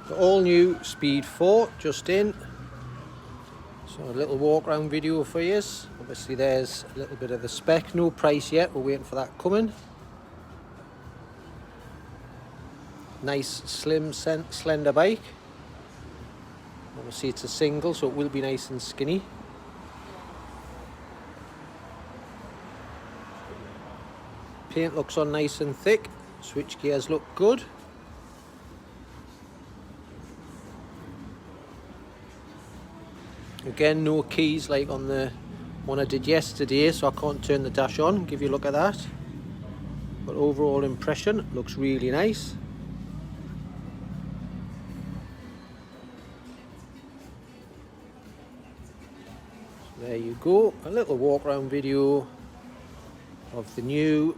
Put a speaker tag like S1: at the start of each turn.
S1: The all new Speed 4 just in. So a little walk around video for you. Obviously there's a little bit of the spec, no price yet, we're waiting for that coming. Nice slim slender bike. Obviously it's a single, so it will be nice and skinny. Paint looks on nice and thick, switch gears look good. Again, no keys like on the one I did yesterday, so I can't turn the dash on, give you a look at that. But overall impression, looks really nice. So there you go, a little walk around video of the new